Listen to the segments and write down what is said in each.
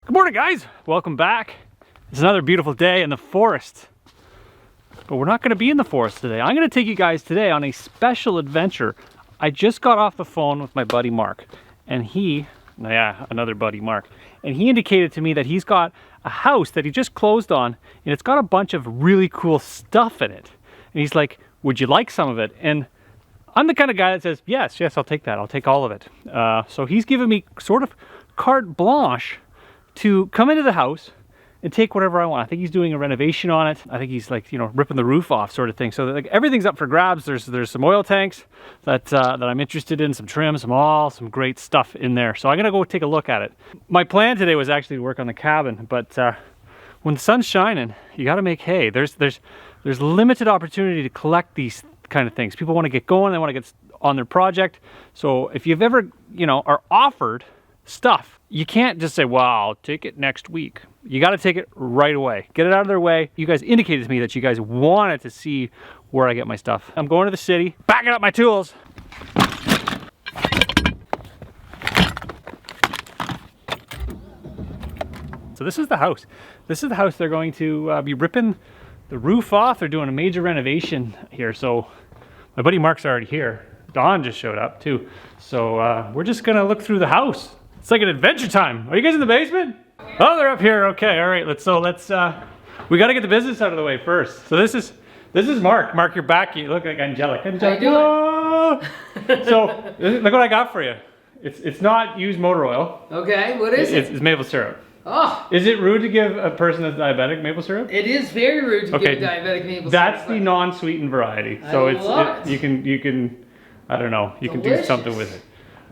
Good morning, guys. Welcome back. It's another beautiful day in the forest. But we're not going to be in the forest today. I'm going to take you guys today on a special adventure. I just got off the phone with my buddy Mark, and another buddy Mark, and he indicated to me that he's got a house that he just closed on, and it's got a bunch of really cool stuff in it. And he's like, would you like some of it? And I'm the kind of guy that says, yes, I'll take that. I'll take all of it. So he's given me sort of carte blanche to come into the house and take whatever I want. I think he's doing a renovation on it. I think he's like, ripping the roof off sort of thing. So like everything's up for grabs. There's some oil tanks that I'm interested in, some trim, some great stuff in there. So I'm gonna go take a look at it. My plan today was actually to work on the cabin, but when the sun's shining, you gotta make hay. There's limited opportunity to collect these kind of things. People wanna get going, they wanna get on their project. So if you've ever, are offered stuff, you can't just say, well, I'll take it next week. You got to take it right away. Get it out of their way. You guys indicated to me that you guys wanted to see where I get my stuff. I'm going to the city, backing up my tools. So this is the house. This is the house they're going to be ripping the roof off. They're doing a major renovation here. So my buddy Mark's already here. Don just showed up too. So we're just gonna look through the house. It's like an adventure time. Are you guys in the basement? Oh, they're up here. Okay, all right. Let's we got to get the business out of the way first. So this is Mark. Mark, you're back. You look like angelic. How you doing? Oh! So look what I got for you. It's not used motor oil. Okay, what is it? It's maple syrup. Oh. Is it rude to give a person that's diabetic maple syrup? It is very rude to give a diabetic maple syrup. That's the non-sweetened variety. So you can I don't know. You can do something with it.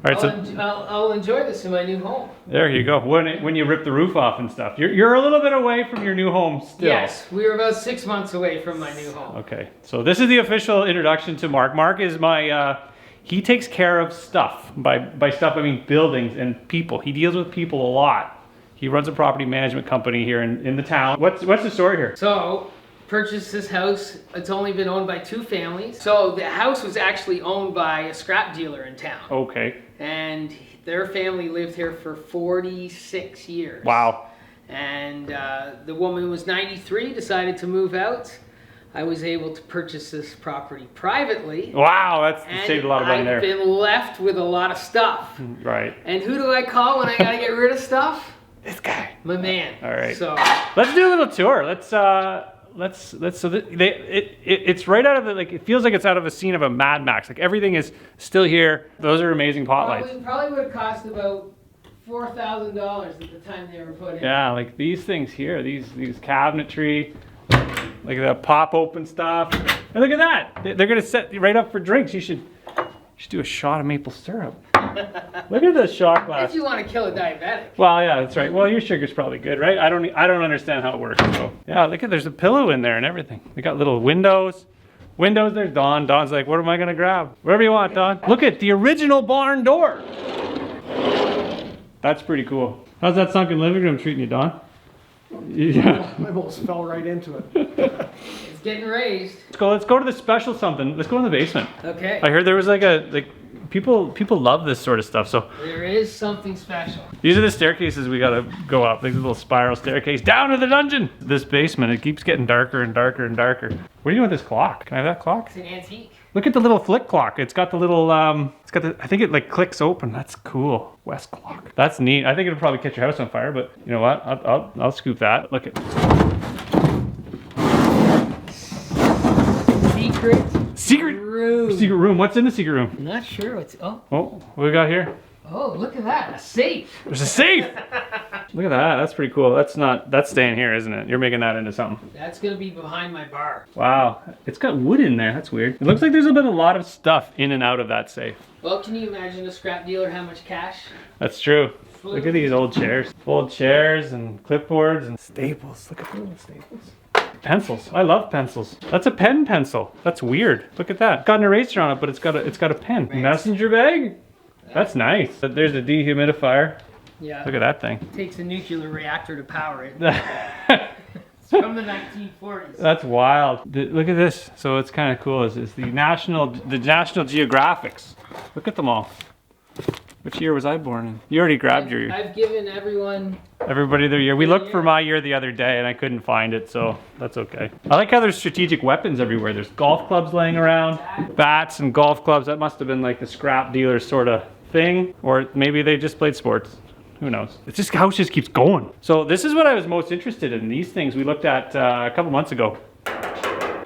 All right, I'll enjoy this in my new home. There you go. When you rip the roof off and stuff, you're a little bit away from your new home still. Yes, we were about 6 months away from my new home. Okay, so this is the official introduction to Mark. Mark is my he takes care of stuff. By stuff I mean buildings and people. He deals with people a lot. He runs a property management company here in the town. What's the story here? So, purchased this house. It's only been owned by 2 families. So the house was actually owned by a scrap dealer in town. Okay. And their family lived here for 46 years. Wow. And the woman was 93, decided to move out. I was able to purchase this property privately. Wow, that's saved a lot of money there. I've been left with a lot of stuff. Right. And who do I call when I gotta get rid of stuff? This guy. My man. All right. So let's do a little tour. It's right out of it feels like it's out of a scene of a Mad Max. Like everything is still here. Those are amazing pot lights. Probably would have cost about $4,000 at the time they were put in. Yeah, like these things here, these cabinetry, like the pop open stuff. And look at that. They're gonna set you right up for drinks. You should do a shot of maple syrup. Look at the shot glass. If you want to kill a diabetic. Well, yeah, that's right. Well, your sugar's probably good, right? I don't understand how it works. So yeah, look at there's a pillow in there and everything. They got little windows. There's Don. Don's like, what am I gonna grab? Whatever you want, Don. Look at the original barn door. That's pretty cool. How's that sunken living room treating you, Don? Yeah. I almost fell right into it. It's getting raised. Let's go to the special something. Let's go in the basement. Okay. I heard there was people love this sort of stuff. So there is something special. These are the staircases we gotta go up. Like a little spiral staircase down to the dungeon. This basement, it keeps getting darker and darker and darker. What are you doing with this clock? Can I have that clock? It's an antique. Look at the little flick clock. It's got the little, I think it like clicks open. That's cool. West clock. That's neat. I think it'll probably catch your house on fire, but you know what? I'll scoop that. Look at Secret room. What's in the secret room? I'm not sure what's, Oh, what we got here? Oh, look at that, a safe. There's a safe. Look at that. That's pretty cool. That's staying here, isn't it? You're making that into something. That's gonna be behind my bar. Wow. It's got wood in there. That's weird. It looks like there's been a lot of stuff in and out of that safe. Well, can you imagine a scrap dealer how much cash? That's true. Look at these old chairs. Old chairs and clipboards and staples. Look at the little staples. Pencils. I love pencils. That's a pen pencil. That's weird. Look at that. It's got an eraser on it, but it's got a pen. Right. Messenger bag? That's nice. There's a dehumidifier. Yeah. Look at that thing. It takes a nuclear reactor to power it. It's from the 1940s. That's wild. Look at this. So it's kind of cool. Is the National Geographics. Look at them all. Which year was I born in? You already grabbed your year. I've given Everybody their year. We looked for my year the other day and I couldn't find it, so that's okay. I like how there's strategic weapons everywhere. There's golf clubs laying around, bats and golf clubs. That must have been like the scrap dealer sort of thing, or maybe they just played sports. Who knows? It's just, house just keeps going. So this is what I was most interested in. These things we looked at a couple months ago.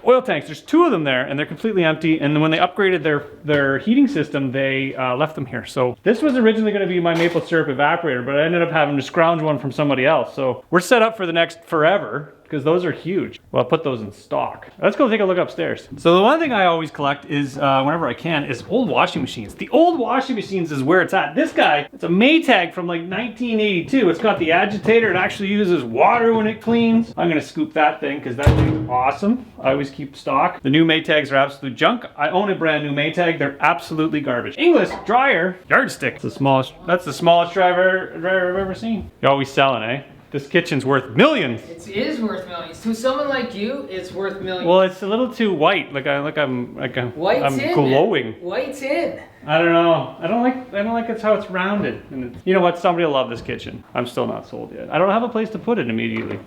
Oil tanks, there's 2 of them there and they're completely empty, and when they upgraded their heating system, they left them here. So this was originally going to be my maple syrup evaporator, but I ended up having to scrounge one from somebody else. So we're set up for the next forever, because those are huge. Well, I'll put those in stock. Let's go take a look upstairs. So the one thing I always collect is, whenever I can, is old washing machines. The old washing machines is where it's at. This guy, it's a Maytag from like 1982. It's got the agitator. It actually uses water when it cleans. I'm gonna scoop that thing because that thing's awesome. I always keep stock. The new Maytags are absolute junk. I own a brand new Maytag. They're absolutely garbage. English dryer, yardstick. That's the smallest dryer I've ever seen. You're always selling, eh? This kitchen's worth millions. It is worth millions. To someone like you, it's worth millions. Well, it's a little too white. I'm glowing. Man. White's in. I don't know. I don't like it's how it's rounded. And you know what? Somebody will love this kitchen. I'm still not sold yet. I don't have a place to put it immediately.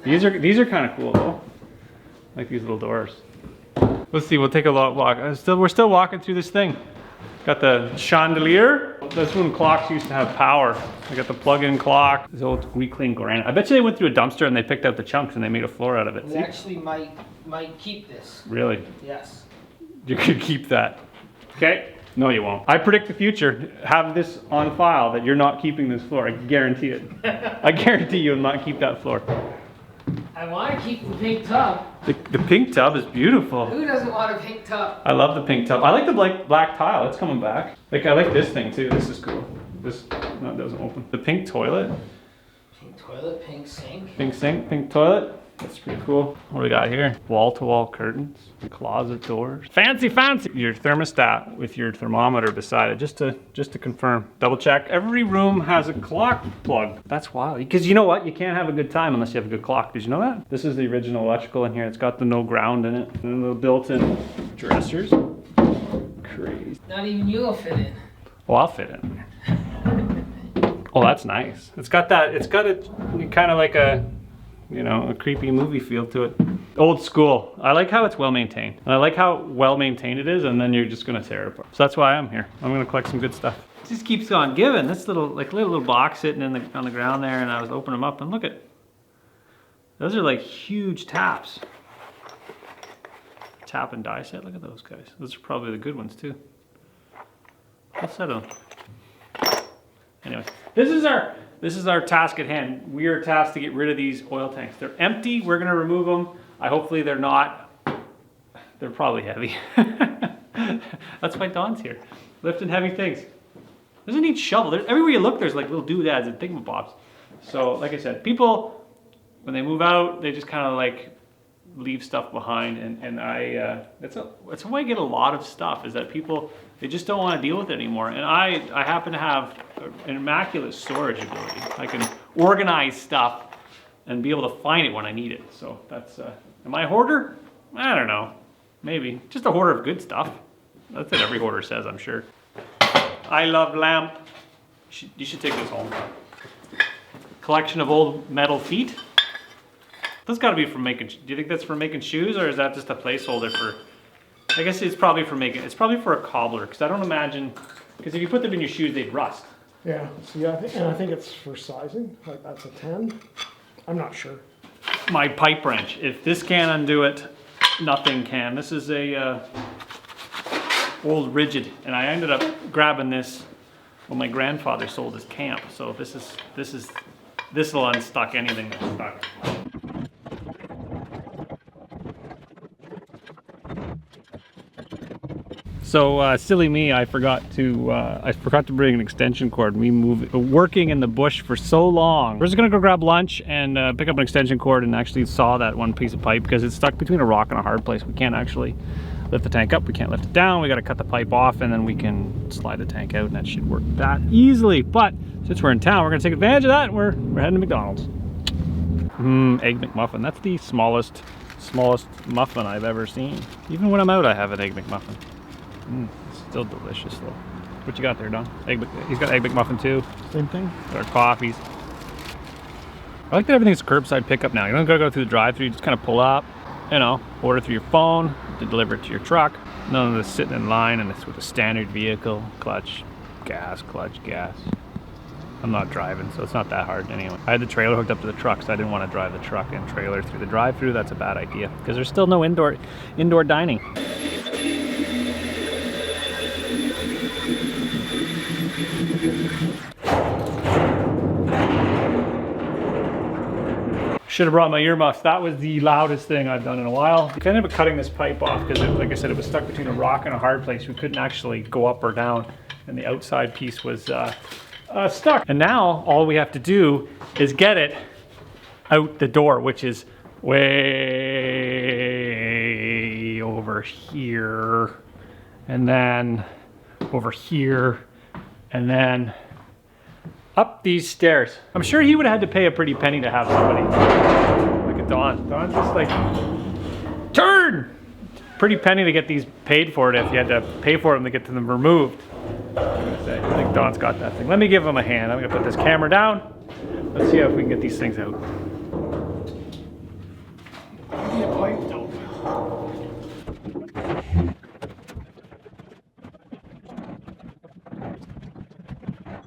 These are kind of cool though. Like these little doors. Let's see. We'll take a walk. We're still walking through this thing. Got the chandelier. That's when clocks used to have power. I got the plug-in clock. This old reclaimed granite. I bet you they went through a dumpster and they picked out the chunks and they made a floor out of it. We actually might keep this. Really? Yes. You could keep that. Okay? No, you won't. I predict the future. Have this on file that you're not keeping this floor. I guarantee it. I guarantee you'll not keep that floor. I want to keep the pink tub. The pink tub is beautiful. Who doesn't want a pink tub? I love the pink tub. I like the black tile. It's coming back. Like I like this thing too. This is cool. This no, it doesn't open. The pink toilet. Pink toilet, pink sink. Pink sink, pink toilet. That's pretty cool. What do we got here? Wall-to-wall curtains, closet doors. Fancy. Your thermostat with your thermometer beside it, just to confirm. Double check. Every room has a clock plug. That's wild. Because you know what? You can't have a good time unless you have a good clock. Did you know that? This is the original electrical in here. It's got the no ground in it. And the built-in dressers. Crazy. Not even you'll fit in. Well, I'll fit in. Oh, that's nice. It's got a kind of like a creepy movie feel to it. Old school. I like how it's well maintained. And I like how well maintained it is, and then you're just gonna tear it apart. So that's why I'm here. I'm gonna collect some good stuff. It just keeps on giving. This little box sitting on the ground there, and I was opening them up, and look at, those are like huge taps. Tap and die set. Look at those guys. Those are probably the good ones too. Let's set them. Anyway, this is our task at hand. We are tasked to get rid of these oil tanks. They're empty. We're gonna remove them. Hopefully they're not. They're probably heavy. That's why Don's here, lifting heavy things. There's a neat shovel. Everywhere you look, there's like little doodads and thingamabobs. So, like I said, people when they move out, they just kind of like leave stuff behind, and that's a way I get a lot of stuff. Is that people, they just don't want to deal with it anymore. And I happen to have an immaculate storage ability. I can organize stuff and be able to find it when I need it. So that's, am I a hoarder? I don't know. Maybe. Just a hoarder of good stuff. That's what every hoarder says, I'm sure. I love lamp. You should take this home. Collection of old metal feet. That's got to be from making, do you think that's for making shoes, or is that just a placeholder for, I guess it's probably for making, it's probably for a cobbler, because I don't imagine, because if you put them in your shoes, they'd rust. Yeah, so I think it's for sizing, like that's a 10. I'm not sure. My pipe wrench, if this can't undo it, nothing can. This is a old rigid, and I ended up grabbing this when my grandfather sold his camp, so this will unstuck anything that's stuck. So silly me, I forgot to bring an extension cord. We working in the bush for so long. We're just gonna go grab lunch and pick up an extension cord and actually saw that one piece of pipe because it's stuck between a rock and a hard place. We can't actually lift the tank up, we can't lift it down. We gotta cut the pipe off and then we can slide the tank out, and that should work that easily. But since we're in town, we're gonna take advantage of that, and we're heading to McDonald's. Egg McMuffin. That's the smallest muffin I've ever seen. Even when I'm out, I have an Egg McMuffin. It's still delicious though. What you got there, Don? He's got egg McMuffin too. Same thing. Our coffees. I like that everything's curbside pickup now. You don't gotta go through the drive-thru. You just kind of pull up, you know, order through your phone, to deliver it to your truck. None of this sitting in line, and it's with a standard vehicle, clutch, gas. I'm not driving, so it's not that hard anyway. I had the trailer hooked up to the truck, so I didn't want to drive the truck and trailer through the drive-thru. That's a bad idea, because there's still no indoor dining. Should have brought my earmuffs. That was the loudest thing I've done in a while. I ended up cutting this pipe off because, like I said, it was stuck between a rock and a hard place. We couldn't actually go up or down, and the outside piece was stuck. And now all we have to do is get it out the door, which is way over here, and then over here, and then up these stairs. I'm sure he would have had to pay a pretty penny to have somebody. Look at Don. Don's just like, turn! Pretty penny to get these paid for it if you had to pay for them to get them removed. I think Don's got that thing. Let me give him a hand. I'm gonna put this camera down. Let's see if we can get these things out.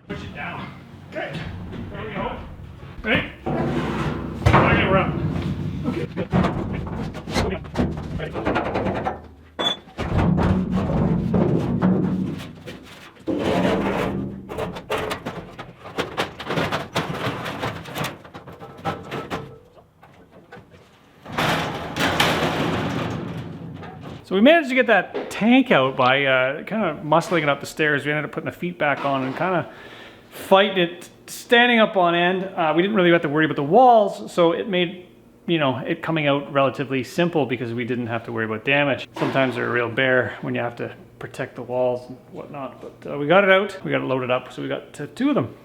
Push it down. Okay, there we go. Ready? Okay, we're up. Okay. So we managed to get that tank out by kind of muscling it up the stairs. We ended up putting the feet back on and kind of fighting it, standing up on end. We didn't really have to worry about the walls, so it made, you know, it coming out relatively simple because we didn't have to worry about damage. Sometimes they're a real bear when you have to protect the walls and whatnot, but we got it out, we got it loaded up, so we got two of them.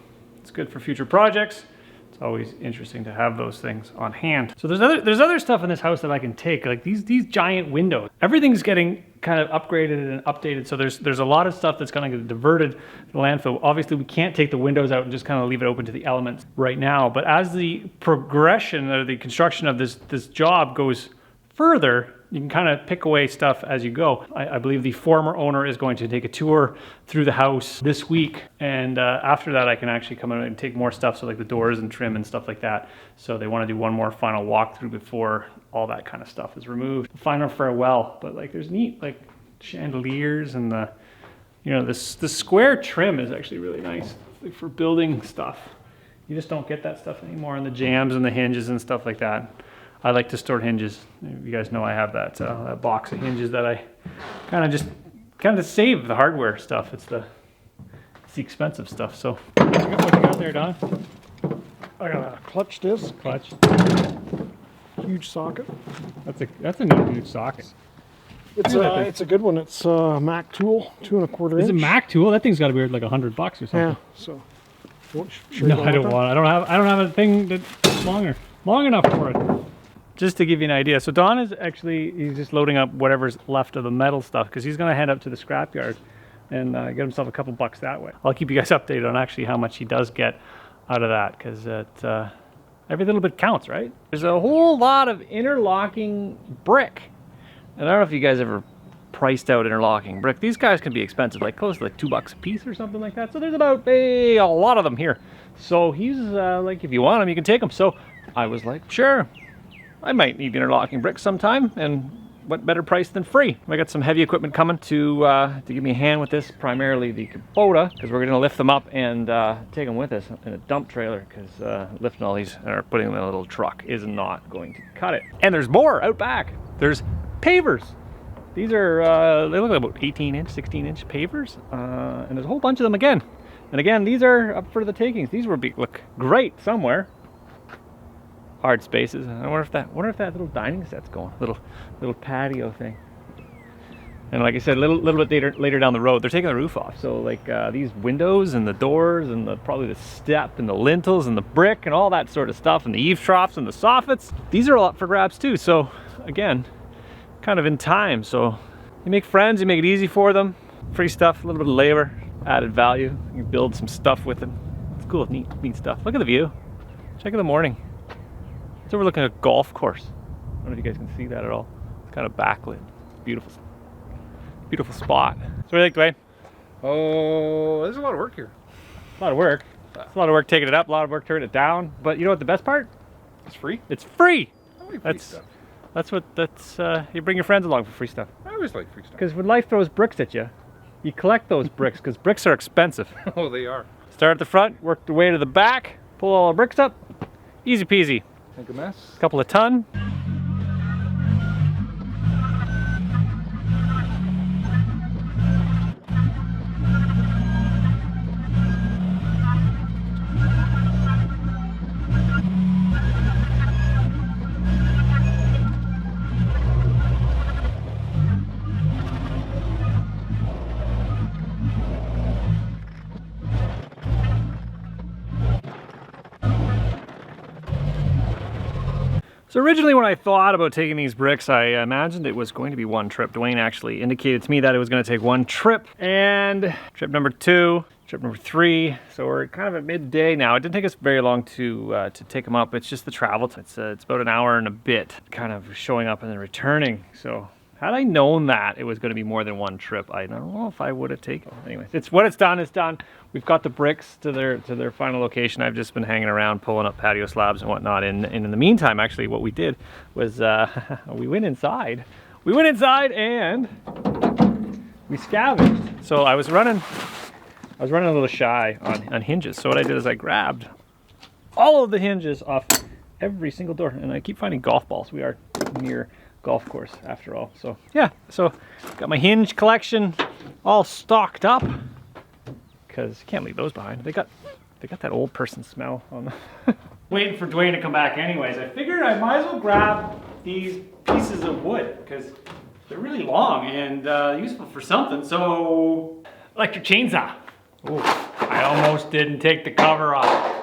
It's good for future projects. It's always interesting to have those things on hand. So there's other stuff in this house that I can take, like these giant windows. Everything's getting kind of upgraded and updated, so there's a lot of stuff that's going to get diverted to the landfill. Obviously, we can't take the windows out and just kind of leave it open to the elements right now, but as the progression or the construction of this job goes further, you can kind of pick away stuff as you go. I believe the former owner is going to take a tour through the house this week, and after that I can actually come in and take more stuff, so like the doors and trim and stuff like that. So they want to do one more final walkthrough before all that kind of stuff is removed. Final farewell, but like there's neat like chandeliers, and the, you know, the square trim is actually really nice, like for building stuff. You just don't get that stuff anymore, and the jambs and the hinges and stuff like that. I like to store hinges. You guys know I have that box of hinges that I kind of save the hardware stuff. It's the expensive stuff. So what you got there, Don? I got a clutch disc. Clutch. Huge socket. That's a neat huge socket. It's a good one. It's a Mac tool, 2 1/4 inch. Is it Mac tool? That thing's got to be like $100 or something. Yeah. So. Sure No, I don't want. I don't have a thing that's long enough for it. Just to give you an idea, so Don is he's just loading up whatever's left of the metal stuff, because he's going to head up to the scrapyard and get himself a couple bucks that way. I'll keep you guys updated on actually how much he does get out of that, because every little bit counts, right? There's a whole lot of interlocking brick, and I don't know if you guys ever priced out interlocking brick. These guys can be expensive, like close to like $2 a piece or something like that. So there's about a lot of them here. So he's like, if you want them, you can take them. So I was like, sure. I might need interlocking bricks sometime, and what better price than free? I got some heavy equipment coming to give me a hand with this, primarily the Kubota, because we're going to lift them up and take them with us in a dump trailer, because lifting all these or putting them in a little truck is not going to cut it. And there's more out back. There's pavers. These are, they look like about 18-inch, 16-inch pavers, and there's a whole bunch of them again. And again, these are up for the takings. These would look great somewhere. Hard spaces. I wonder if that little dining set's going, little patio thing. And like I said, a little bit later down the road, they're taking the roof off. So like these windows and the doors and probably the step and the lintels and the brick and all that sort of stuff, and the eave troughs and the soffits, these are all up for grabs too. So again, kind of in time. So you make friends, you make it easy for them. Free stuff, a little bit of labor. added value. You can build some stuff with them. It's cool, neat stuff. Look at the view. Check out the morning. It's overlooking a golf course. I don't know if you guys can see that at all. It's kind of backlit. Beautiful, beautiful spot. So what do you think, Dwayne? Oh, there's a lot of work here. A lot of work. It's a lot of work taking it up, a lot of work turning it down. But you know what the best part? It's free. It's free. I like free That's stuff. you bring your friends along for free stuff. I always like free stuff. Because when life throws bricks at you, you collect those bricks because bricks are expensive. Oh, they are. Start at the front, work your way to the back, pull all the bricks up. Easy peasy. Make a mess. A couple of ton. So originally when I thought about taking these bricks, I imagined it was going to be one trip. Dwayne actually indicated to me that it was going to take one trip. And trip number 2, trip number 3. So we're kind of at midday now. It didn't take us very long to take them up. It's just the travel. It's about an hour and a bit kind of showing up and then returning. So had I known that it was going to be more than one trip, I don't know if I would have taken it. Anyways, it's what it's done, it's done. We've got the bricks to their final location. I've just been hanging around pulling up patio slabs and whatnot. And in the meantime, actually, what we did was we went inside. We went inside and we scavenged. So I was running a little shy on hinges. So what I did is I grabbed all of the hinges off every single door, and I keep finding golf balls. We are near golf course after all. So yeah, so got my hinge collection all stocked up because you can't leave those behind. They got that old person smell on the waiting for Dwayne to come back anyways. I figured I might as well grab these pieces of wood because they're really long and useful for something. So electric chainsaw. Ooh, I almost didn't take the cover off.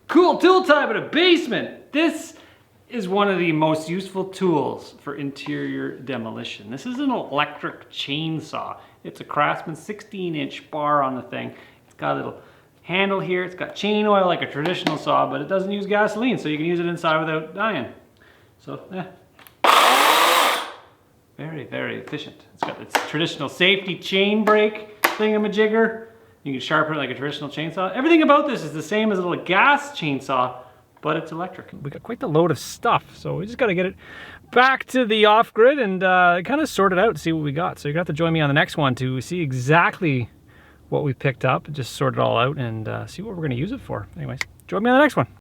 Cool tool time in a basement. This is one of the most useful tools for interior demolition. This is an electric chainsaw. It's a Craftsman 16-inch bar on the thing. It's got a little handle here. It's got chain oil like a traditional saw, but it doesn't use gasoline, so you can use it inside without dying. So, very, very efficient. It's got its traditional safety chain brake thingamajigger. You can sharpen it like a traditional chainsaw. Everything about this is the same as a little gas chainsaw, but it's electric. We got quite the load of stuff, so we just got to get it back to the off-grid and kind of sort it out and see what we got. So you're going to have to join me on the next one to see exactly what we picked up, just sort it all out and see what we're going to use it for. Anyways, join me on the next one.